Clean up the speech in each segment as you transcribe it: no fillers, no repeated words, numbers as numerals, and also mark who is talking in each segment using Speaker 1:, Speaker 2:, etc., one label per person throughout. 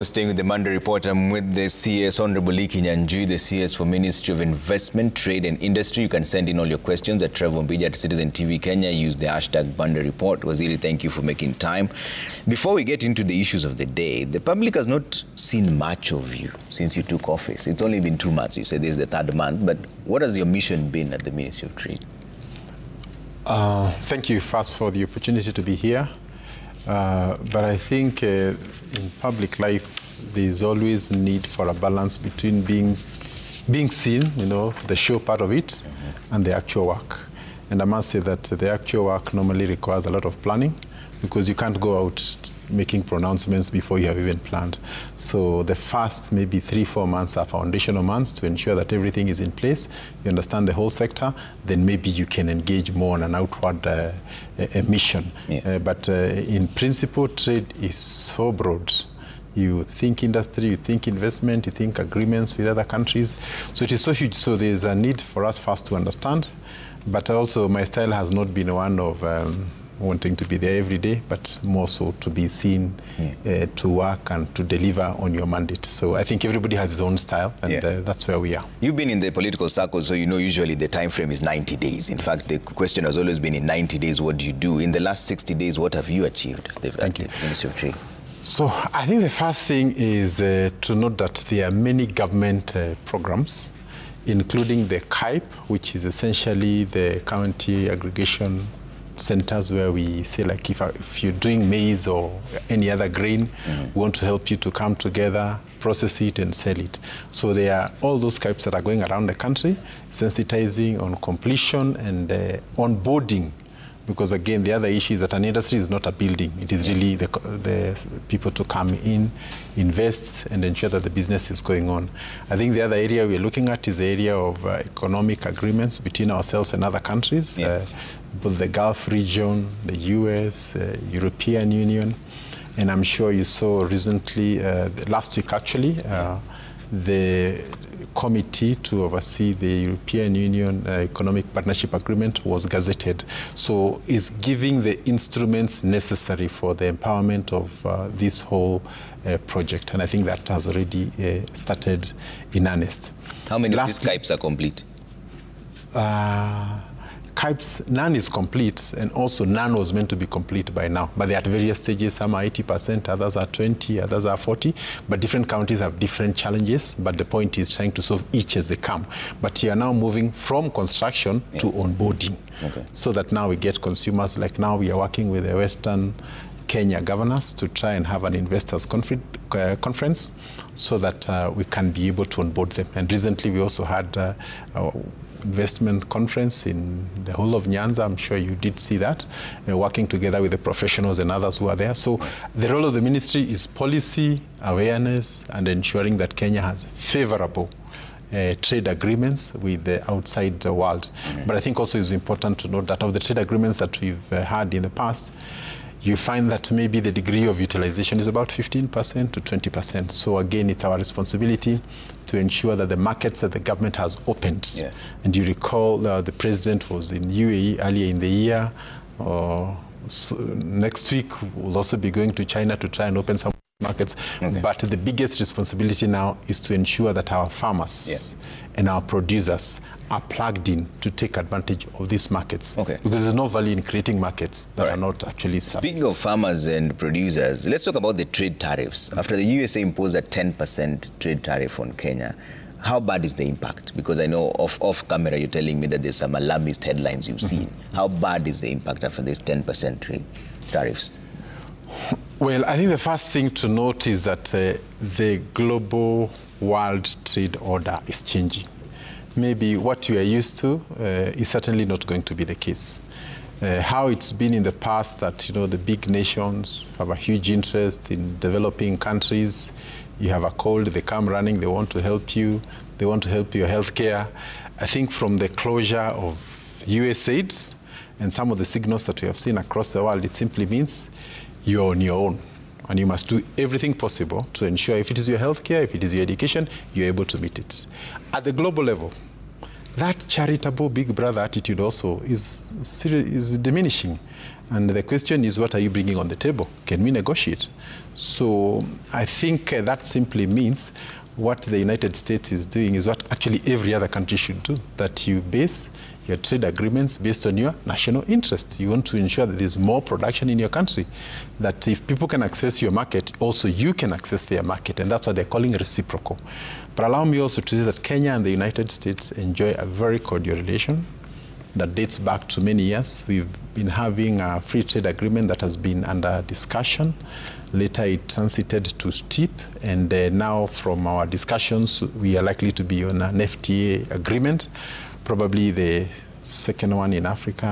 Speaker 1: Staying with the Monday Report, I'm with the CS, Honorable Kinyanjui, the CS for Ministry of Investment, Trade and Industry. You can send in all your questions at Citizen TV Kenya. Use the hashtag Monday Report. Waziri, thank you for making time. Before we get into the issues of the day, the public has not seen much of you since you took office. It's only been 2 months. You said this is the 3rd month, but what has your mission been at the Ministry of Trade?
Speaker 2: Thank you first for the opportunity to be here. But I think in public life, there's always need for a balance between being seen, the show part of it, and the actual work. And I must say that the actual work normally requires a lot of planning because you can't go out making pronouncements before you have even planned. So the first maybe 3-4 months are foundational months to ensure that everything is in place, you understand the whole sector, then maybe you can engage more on an outward mission. Yeah. But in principle, trade is so broad. You think industry, you think investment, you think agreements with other countries. So it is so huge. So there's a need for us first to understand. But also my style has not been one of wanting to be there every day, but more so to be seen, to work and to deliver on your mandate. So I think everybody has his own style, and that's where we are.
Speaker 1: You've been in the political circle, so you know usually the time frame is 90 days. In fact, the question has always been in 90 days, what do you do? In the last 60 days, what have you achieved?
Speaker 2: Thank you.
Speaker 1: Ministry of Trade.
Speaker 2: So I think the first thing is to note that there are many government programs, including the KAIP, which is essentially the county aggregation centers where we say, like, if you're doing maize or any other grain, we want to help you to come together, process it and sell it. So there are all those KAIPs that are going around the country, sensitizing on completion and onboarding. Because again, the other issue is that an industry is not a building. It is really the people to come in, invest, and ensure that the business is going on. I think the other area we're looking at is the area of economic agreements between ourselves and other countries, both the Gulf region, the US, European Union. And I'm sure you saw recently, last week actually, the committee to oversee the European Union Economic Partnership Agreement was gazetted. So it's giving the instruments necessary for the empowerment of this whole project. And I think that has already started in earnest.
Speaker 1: How many of these KAIPs are complete?
Speaker 2: KAIPs, none is complete, and also none was meant to be complete by now. But they're at various stages. Some are 80%, others are 20%, others are 40%. But different counties have different challenges. But the point is trying to solve each as they come. But you are now moving from construction to onboarding. Okay. So that now we get consumers. Like now we are working with the Western Kenya governors to try and have an investors conference so that we can be able to onboard them. And recently we also had investment conference in the whole of Nyanza. I'm sure you did see that, working together with the professionals and others who are there. So the role of the ministry is policy, awareness, and ensuring that Kenya has favorable trade agreements with the outside world. But I think also it's important to note that of the trade agreements that we've had in the past, you find that maybe the degree of utilization is about 15% to 20%. So again, it's our responsibility to ensure that the markets that the government has opened. And you recall the president was in UAE earlier in the year. So next week, we'll also be going to China to try and open some markets. But the biggest responsibility now is to ensure that our farmers and our producers are plugged in to take advantage of these markets. Because there's no value in creating markets that are not actually serviced.
Speaker 1: Speaking of farmers and producers, let's talk about the trade tariffs. After the USA imposed a 10% trade tariff on Kenya, how bad is the impact? Because I know off camera you're telling me that there's some alarmist headlines you've seen. How bad is the impact after this 10% trade tariffs?
Speaker 2: Well, I think the first thing to note is that the global world trade order is changing. Maybe what you are used to is certainly not going to be the case. How it's been in the past that, the big nations have a huge interest in developing countries. You have a cold, they come running, they want to help you. They want to help your healthcare. I think from the closure of USAID and some of the signals that we have seen across the world, it simply means you're on your own. And you must do everything possible to ensure if it is your healthcare, if it is your education, you're able to meet it. At the global level, that charitable big brother attitude also is diminishing. And the question is, what are you bringing on the table? Can we negotiate? So I think that simply means what the United States is doing is what actually every other country should do, that you base your trade agreements based on your national interest. You want to ensure that there's more production in your country, that if people can access your market, also you can access their market, and that's what they're calling reciprocal. But allow me also to say that Kenya and the United States enjoy a very cordial relation that dates back to many years. We've been having a free trade agreement that has been under discussion. Later it transited to STEEP, and now from our discussions, we are likely to be on an FTA agreement, probably the second one in Africa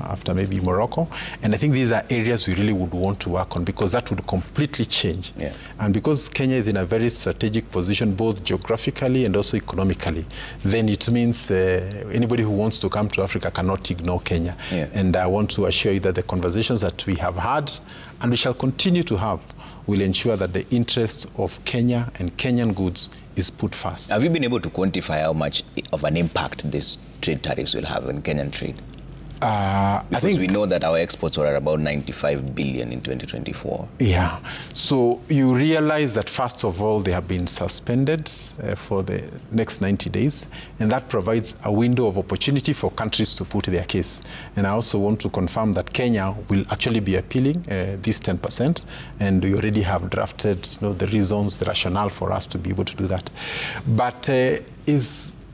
Speaker 2: after maybe Morocco. And I think these are areas we really would want to work on, because that would completely change. Yeah. And because Kenya is in a very strategic position, both geographically and also economically, then it means anybody who wants to come to Africa cannot ignore Kenya. Yeah. And I want to assure you that the conversations that we have had, and we shall continue to have, will ensure that the interests of Kenya and Kenyan goods is put first.
Speaker 1: Have you been able to quantify how much of an impact these trade tariffs will have on Kenyan trade? Because I think we know that our exports were at about 95 billion in 2024.
Speaker 2: Yeah. So you realize that, first of all, they have been suspended for the next 90 days. And that provides a window of opportunity for countries to put their case. And I also want to confirm that Kenya will actually be appealing this 10%. And we already have drafted the reasons, the rationale for us to be able to do that. But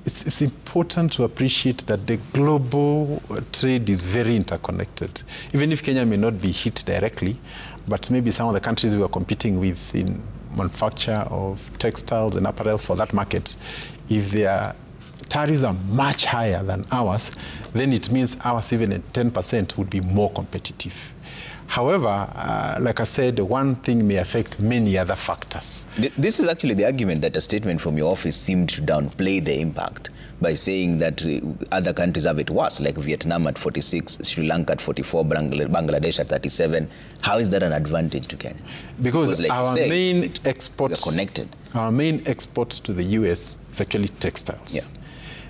Speaker 2: it's important to appreciate that the global trade is very interconnected. Even if Kenya may not be hit directly, but maybe some of the countries we are competing with in manufacture of textiles and apparel for that market, if their tariffs are much higher than ours, then it means ours, even at 10%, would be more competitive. However, like I said, one thing may affect many other factors.
Speaker 1: This is actually the argument that a statement from your office seemed to downplay the impact by saying that other countries have it worse, like Vietnam at 46, Sri Lanka at 44, Bangladesh at 37. How is that an advantage to Kenya?
Speaker 2: Because like our main exports,
Speaker 1: connected.
Speaker 2: Our main exports to the US is actually textiles. Yeah.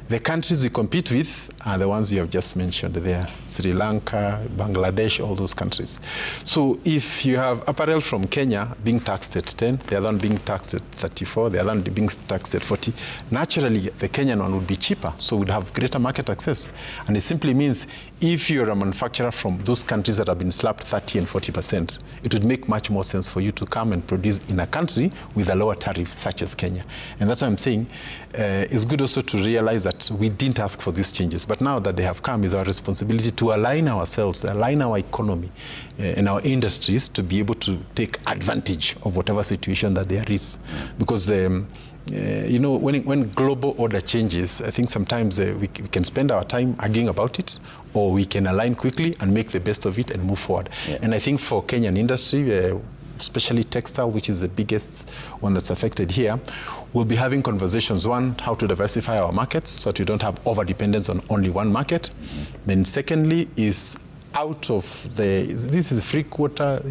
Speaker 2: The countries we compete with are the ones you have just mentioned there, Sri Lanka, Bangladesh, all those countries. So if you have apparel from Kenya being taxed at 10, the other one being taxed at 34, the other one being taxed at 40, naturally the Kenyan one would be cheaper, so we'd have greater market access. And it simply means if you're a manufacturer from those countries that have been slapped 30 and 40%, it would make much more sense for you to come and produce in a country with a lower tariff, such as Kenya. And that's why I'm saying it's good also to realize that we didn't ask for these changes, but now that they have come, it's our responsibility to align ourselves, align our economy and our industries to be able to take advantage of whatever situation that there is. Because when global order changes, I think sometimes we can spend our time arguing about it, or we can align quickly and make the best of it and move forward. Yeah. And I think for Kenyan industry, especially textile, which is the biggest one that's affected here, we'll be having conversations. One, how to diversify our markets so that we don't have over-dependence on only one market. Then secondly is out of this is free quota,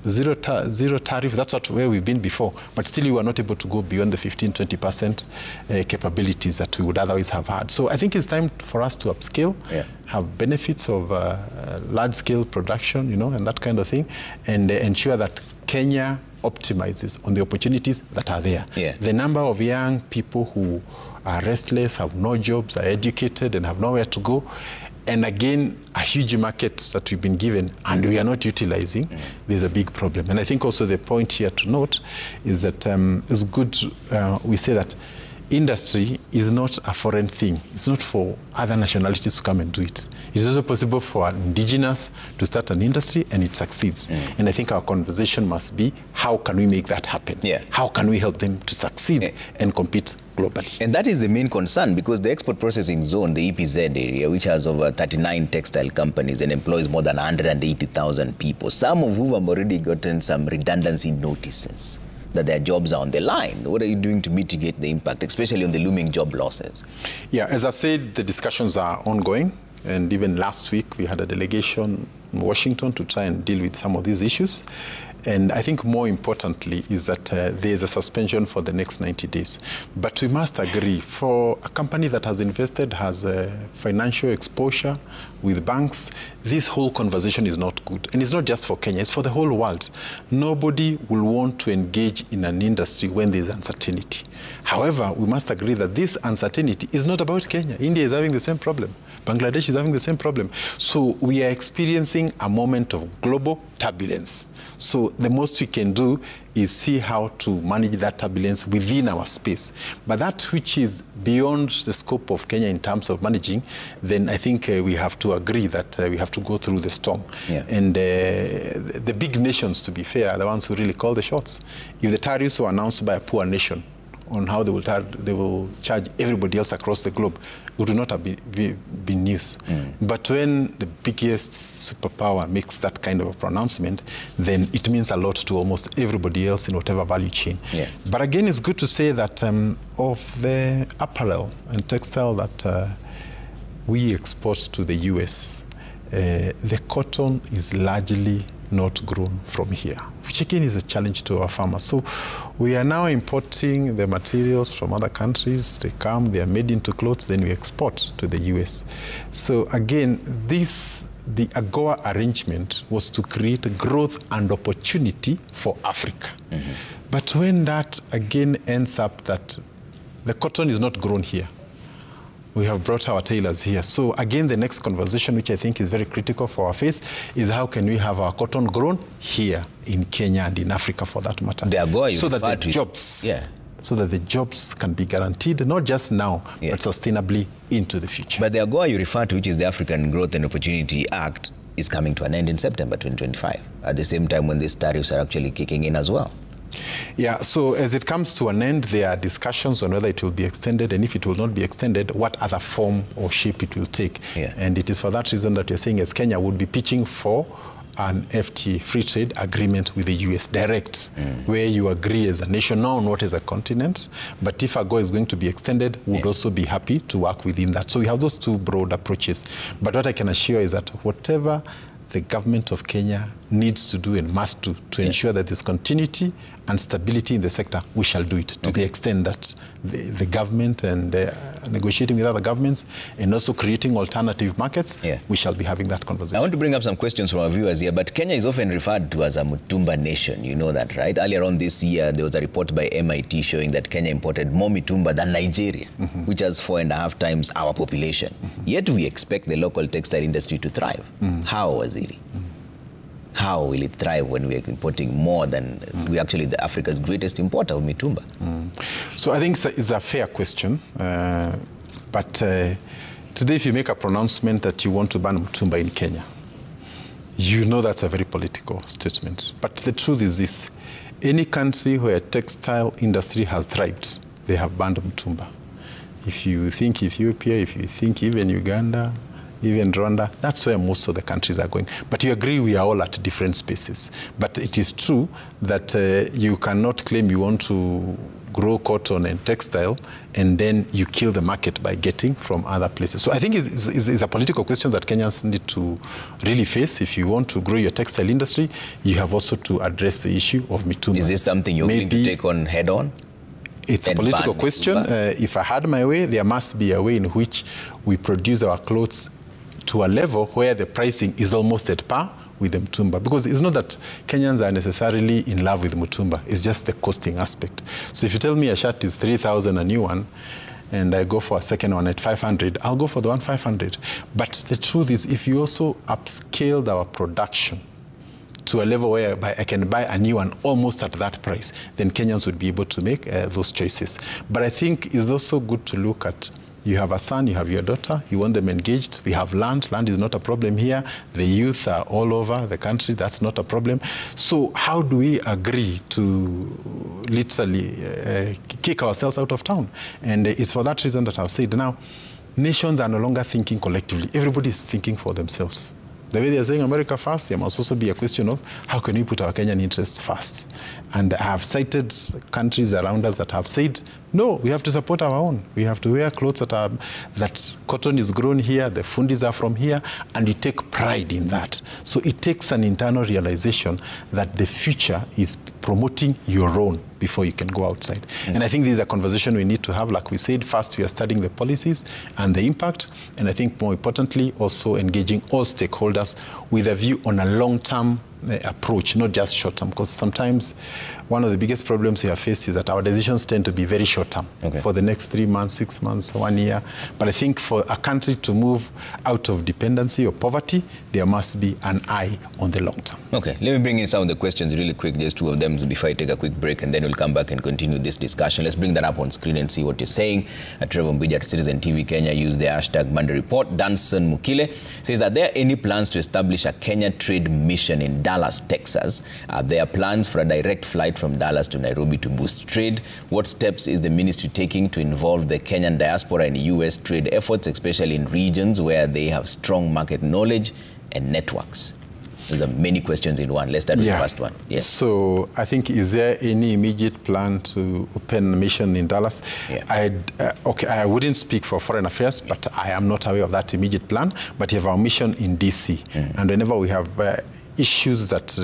Speaker 2: zero tariff. That's where we've been before. But still, we were not able to go beyond the 15-20% capabilities that we would otherwise have had. So I think it's time for us to upscale, have benefits of large-scale production, and that kind of thing, and ensure that Kenya optimizes on the opportunities that are there. Yeah. The number of young people who are restless, have no jobs, are educated, and have nowhere to go, and again, a huge market that we've been given and we are not utilizing, there's a big problem. And I think also the point here to note is that it's good we say that industry is not a foreign thing. It's not for other nationalities to come and do it. It's also possible for indigenous to start an industry and it succeeds. And I think our conversation must be, how can we make that happen? Yeah. How can we help them to succeed and compete globally? And
Speaker 1: that is the main concern, because the export processing zone, the EPZ area, which has over 39 textile companies and employs more than 180,000 people, some of whom have already gotten some redundancy notices that their jobs are on the line. What are you doing to mitigate the impact, especially on the looming job losses?
Speaker 2: Yeah, as I've said, the discussions are ongoing. And even last week, we had a delegation Washington to try and deal with some of these issues. And I think more importantly is that there is a suspension for the next 90 days. But we must agree, for a company that has invested, has a financial exposure with banks, this whole conversation is not good. And it's not just for Kenya, it's for the whole world. Nobody will want to engage in an industry when there's uncertainty. However, we must agree that this uncertainty is not about Kenya. India is having the same problem. Bangladesh is having the same problem. So we are experiencing a moment of global turbulence. So the most we can do is see how to manage that turbulence within our space. But that which is beyond the scope of Kenya in terms of managing, then I think we have to agree that we have to go through the storm. Yeah. And the big nations, to be fair, are the ones who really call the shots. If the tariffs were announced by a poor nation on how they will charge everybody else across the globe, it would not have been news. But when the biggest superpower makes that kind of a pronouncement, then it means a lot to almost everybody else in whatever value chain. Yeah. But again, it's good to say that of the apparel and textile that we export to the US, the cotton is largely not grown from here, which again is a challenge to our farmers. So we are now importing the materials from other countries. They come, they are made into clothes, then we export to the US. So again, the AGOA arrangement was to create growth and opportunity for Africa. But when that again ends up that the cotton is not grown here, we have brought our tailors here. So again, the next conversation, which I think is very critical for our face, is how can we have our cotton grown here in Kenya and in Africa, for that matter, so that the jobs, so that the jobs can be guaranteed, not just now, but sustainably into the future.
Speaker 1: But the AGOA you refer to, which is the African Growth and Opportunity Act, is coming to an end in September 2025, at the same time when these tariffs are actually kicking in as well.
Speaker 2: Yeah, so as it comes to an end, there are discussions on whether it will be extended, and if it will not be extended, what other form or shape it will take. And it is for that reason that you're saying, as Kenya would be pitching for an FTA, free trade agreement with the US, direct, where you agree as a nation, not on what is a continent, but if AGOA is going to be extended, we would also be happy to work within that. So we have those two broad approaches. But what I can assure is that whatever the government of Kenya needs to do and must do to ensure that there's continuity and stability in the sector, we shall do it to the extent that the government and negotiating with other governments and also creating alternative markets, we shall be having that conversation.
Speaker 1: I want to bring up some questions from our viewers here, but Kenya is often referred to as a Mutumba nation. You know that, right? Earlier on this year, there was a report by MIT showing that Kenya imported more Mutumba than Nigeria, which has 4.5 times our population. Yet we expect the local textile industry to thrive. How, Waziri? How will it thrive when we are importing more than we actually the Africa's greatest importer of mitumba?
Speaker 2: So I think it's a fair question. But today, if you make a pronouncement that you want to ban mitumba in Kenya, you know that's a very political statement. But the truth is this: any country where textile industry has thrived, they have banned mitumba. If you think Ethiopia, if you think even Uganda, even Rwanda, that's where most of the countries are going. But you agree we are all at different spaces. But it is true that you cannot claim you want to grow cotton and textile and then you kill the market by getting from other places. So I think it's a political question that Kenyans need to really face. If you want to grow your textile industry, you have also to address the issue of mitumba.
Speaker 1: Is this something you're willing to take on head on?
Speaker 2: It's a political question. If I had my way, there must be a way in which we produce our clothes to a level where the pricing is almost at par with the mutumba. Because it's not that Kenyans are necessarily in love with mutumba, it's just the costing aspect. So if you tell me a shirt is 3,000, a new one, and I go for a second one at 500, I'll go for the one 500. But the truth is, if you also upscaled our production to a level where I can buy a new one almost at that price, then Kenyans would be able to make those choices. But I think it's also good to look at, you have a son, you have your daughter, you want them engaged. We have land. Land is not a problem here. The youth are all over the country. That's not a problem. So how do we agree to literally kick ourselves out of town? And it's for that reason that I've said now, nations are no longer thinking collectively. Everybody is thinking for themselves. The way they're saying America first, there must also be a question of how can we put our Kenyan interests first? And I have cited countries around us that have said No, we have to support our own. We have to wear clothes that cotton is grown here, the fundis are from here, and you take pride in that. So it takes an internal realization that the future is promoting your own before you can go outside. And I think this is a conversation we need to have. Like we said, first we are studying the policies and the impact, and I think more importantly, also engaging all stakeholders with a view on a long-term approach, not just short-term, because sometimes one of the biggest problems we have faced is that our decisions tend to be very short-term, for the next 3 months, 6 months, 1 year. But I think for a country to move out of dependency or poverty, there must be an eye on the long term.
Speaker 1: Okay, let me bring in some of the questions really quick, just 2 of them before I take a quick break, and then we'll come back and continue this discussion. Let's bring that up on screen and see what you're saying. Trevor Mbija at Citizen TV Kenya used the hashtag Monday Report. Danson Mukile says, are there any plans to establish a Kenya trade mission in Dallas, Texas? Are there plans for a direct flight from Dallas to Nairobi to boost trade? What steps is the ministry taking to involve the Kenyan diaspora in U.S. trade efforts, especially in regions where they have strong market knowledge and networks? There's many questions in one. Let's start with the first one. Yes.
Speaker 2: So I think, is there any immediate plan to open a mission in Dallas? Okay, I wouldn't speak for foreign affairs, but I am not aware of that immediate plan. But you have our mission in D.C. And whenever we have issues that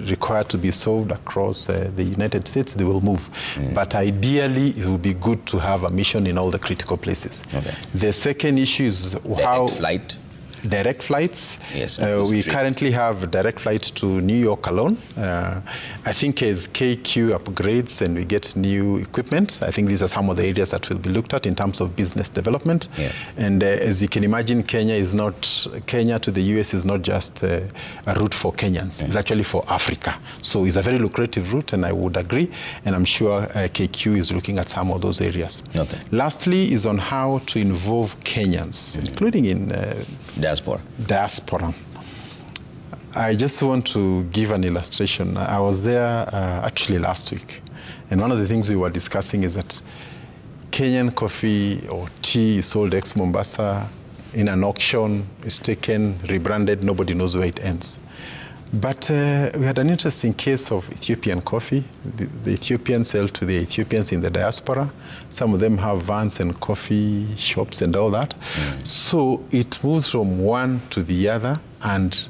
Speaker 2: require to be solved across the United States, they will move. But ideally, it would be good to have a mission in all the critical places. The second issue is how... Direct flights. Yes, we currently have direct flights to New York alone. I think as KQ upgrades and we get new equipment, I think these are some of the areas that will be looked at in terms of business development. And as you can imagine, Kenya to the US is not just a route for Kenyans. It's actually for Africa. So it's a very lucrative route, and I would agree. And I'm sure KQ is looking at some of those areas. Lastly is on how to involve Kenyans, including in diaspora. I just want to give an illustration. I was there actually last week, and one of the things we were discussing is that Kenyan coffee or tea is sold ex-Mombasa in an auction, is taken, rebranded, nobody knows where it ends. But we had an interesting case of Ethiopian coffee. The Ethiopians sell to the Ethiopians in the diaspora. Some of them have vans and coffee shops and all that. So it moves from one to the other, and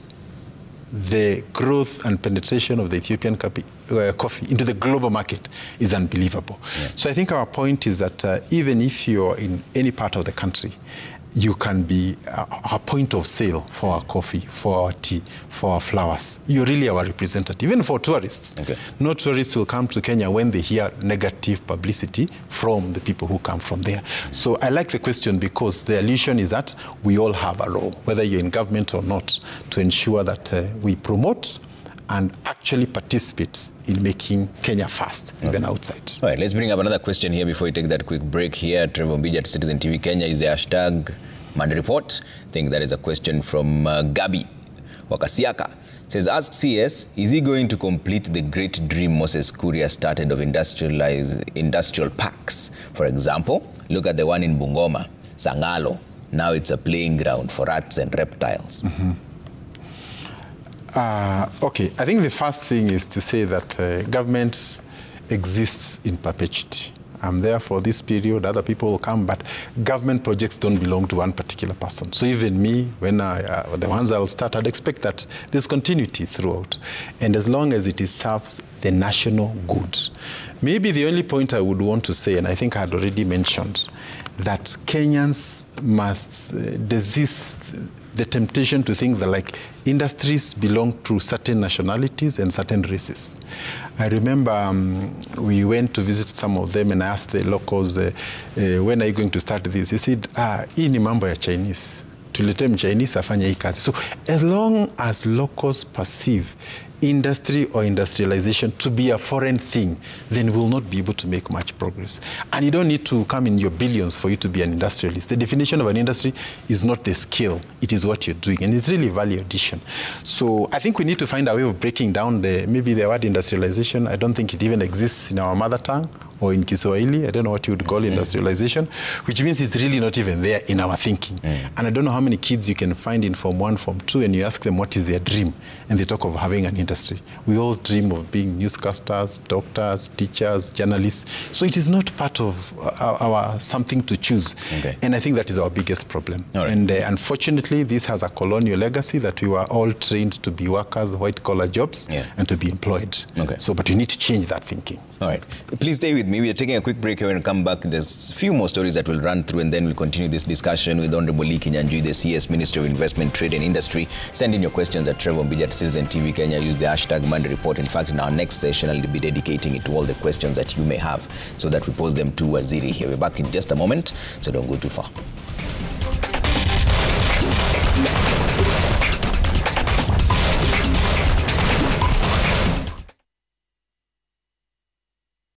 Speaker 2: the growth and penetration of the Ethiopian coffee into the global market is unbelievable. So I think our point is that even if you're in any part of the country, you can be a point of sale for our coffee, for our tea, for our flowers. You're really our representative, even for tourists. No tourists will come to Kenya when they hear negative publicity from the people who come from there. So I like the question, because the illusion is that we all have a role, whether you're in government or not, to ensure that we promote and actually participate in making Kenya fast, even outside.
Speaker 1: All right, let's bring up another question here before we take that quick break here. Trevor Mbija at Citizen TV Kenya is the hashtag Monday Report. I think that is a question from Gabi Wakasiaka. Says, ask CS, is he going to complete the great dream Moses Kuria started of industrial parks? For example, look at the one in Bungoma, Sangalo. Now it's a playing ground for rats and reptiles.
Speaker 2: Okay, I think the first thing is to say that government exists in perpetuity. I'm there for this period, other people will come, but government projects don't belong to one particular person. So even me, when the ones I'll start, I'd expect that there's continuity throughout. And as long as it serves the national good. Maybe the only point I would want to say, and I think I had already mentioned, that Kenyans must desist the temptation to think that like industries belong to certain nationalities and certain races. I remember we went to visit some of them, and I asked the locals, when are you going to start this? He said, hii ni mambo ya Chinese. Tulete Chinese afanye hii kazi. So as long as locals perceive industry or industrialization to be a foreign thing, then we'll not be able to make much progress. And you don't need to come in your billions for you to be an industrialist. The definition of an industry is not the skill, it is what you're doing, and it's really value addition. So I think we need to find a way of breaking down maybe the word industrialization. I don't think it even exists in our mother tongue or in Kiswahili, I don't know what you would call industrialization, which means it's really not even there in our thinking. And I don't know how many kids you can find in Form 1, Form 2, and you ask them what is their dream, and they talk of having an industry. We all dream of being newscasters, doctors, teachers, journalists. So it is not part of our something to choose.
Speaker 1: Okay.
Speaker 2: And I think that is our biggest problem.
Speaker 1: All right.
Speaker 2: And unfortunately, this has a colonial legacy that we were all trained to be workers, white-collar jobs, and to be employed.
Speaker 1: Okay.
Speaker 2: So, but we need to change that thinking.
Speaker 1: All right. Please stay with me. We are taking a quick break here and come back. There's a few more stories that we'll run through, and then we'll continue this discussion with Honorable Kinyanjui, the CS Minister of Investment, Trade and Industry. Send in your questions at Trevor Mbija at Citizen TV Kenya. Use the hashtag Monday Report. In fact, in our next session, I'll be dedicating it to all the questions that you may have so that we pose them to Waziri here. We're back in just a moment, so don't go too far.